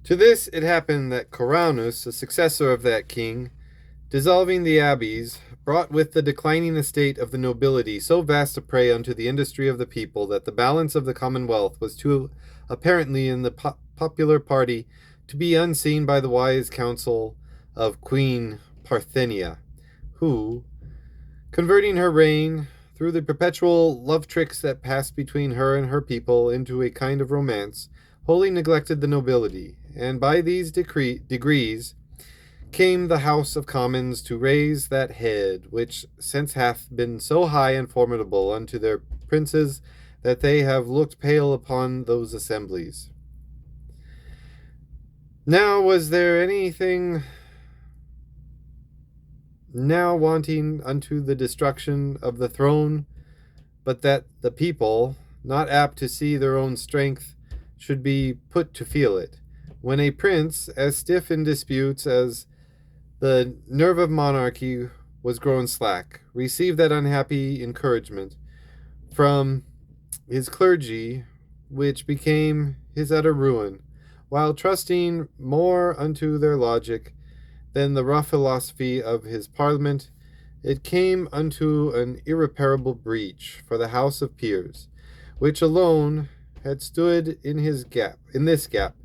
To this it happened that Coranus, the successor of that king, dissolving the abbeys, brought with the declining estate of the nobility so vast a prey unto the industry of the people that the balance of the commonwealth was too apparently in the popular party to be unseen by the wise counsel of Queen Parthenia, who, converting her reign through the perpetual love tricks that passed between her and her people into a kind of romance, wholly neglected the nobility, and by these degrees came the House of Commons to raise that head which since hath been so high and formidable unto their princes that they have looked pale upon those assemblies. Now was there anything now wanting unto the destruction of the throne, but that the people, not apt to see their own strength, should be put to feel it, when a prince, as stiff in disputes as the nerve of monarchy was grown slack, received that unhappy encouragement from his clergy, which became his utter ruin, while trusting more unto their logic than the rough philosophy of his parliament, it came unto an irreparable breach for the House of Peers, which alone had stood in this gap,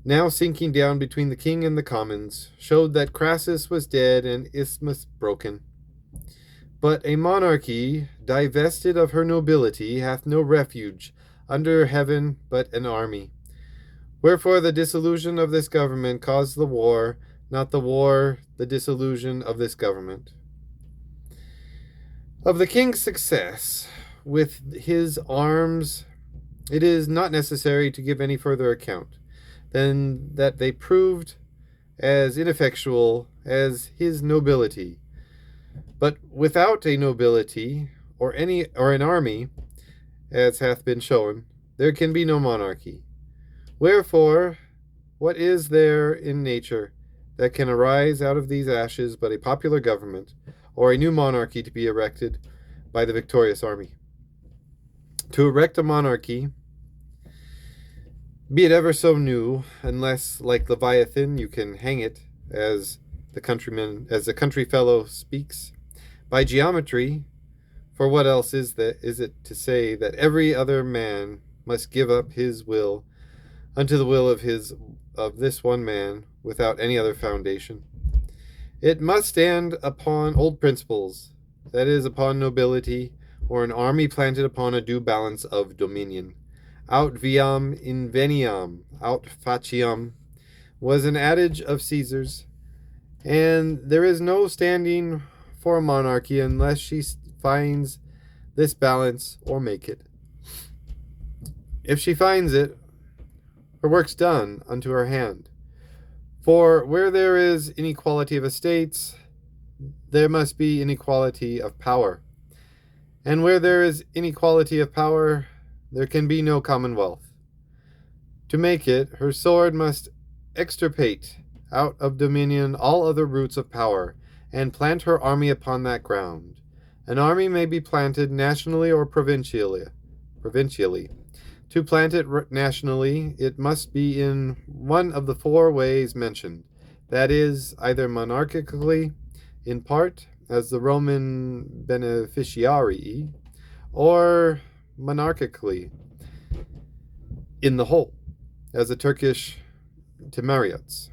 now sinking down between the king and the commons, showed that Crassus was dead and Isthmus broken. But a monarchy, divested of her nobility, hath no refuge under heaven but an army. Wherefore the dissolution of this government caused the war, not the war the dissolution of this government. Of the king's success with his arms, it is not necessary to give any further account than that they proved as ineffectual as his nobility. But without a nobility, or an army, as hath been shown, there can be no monarchy. Wherefore, what is there in nature that can arise out of these ashes but a popular government, or a new monarchy to be erected by the victorious army? To erect a monarchy, be it ever so new, unless, like Leviathan, you can hang it, as the country fellow speaks, by geometry, for what else is it to say that every other man must give up his will unto the will of this one man, without any other foundation? It must stand upon old principles, that is, upon nobility, or an army planted upon a due balance of dominion. Aut viam inveniam, aut faciam, was an adage of Caesar's, and there is no standing for a monarchy unless she finds this balance or make it. If she finds it, her work's done unto her hand. For where there is inequality of estates, there must be inequality of power. And where there is inequality of power, there can be no commonwealth. To make it, her sword must extirpate out of dominion all other roots of power, and plant her army upon that ground. An army may be planted nationally or provincially. To plant it nationally, it must be in one of the four ways mentioned, that is, either monarchically, in part, as the Roman beneficiarii, or monarchically, in the whole, as the Turkish Timariots.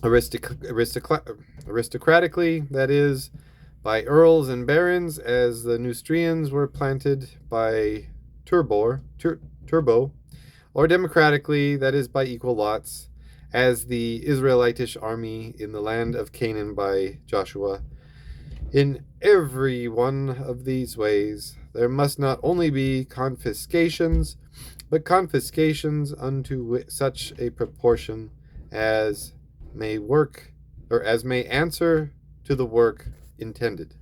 Aristocratically, that is, by earls and barons, as the Neustrians were planted by Turbo, or democratically, that is, by equal lots, as the Israelitish army in the land of Canaan by Joshua. In every one of these ways, there must not only be confiscations, but confiscations unto such a proportion as may answer to the work intended.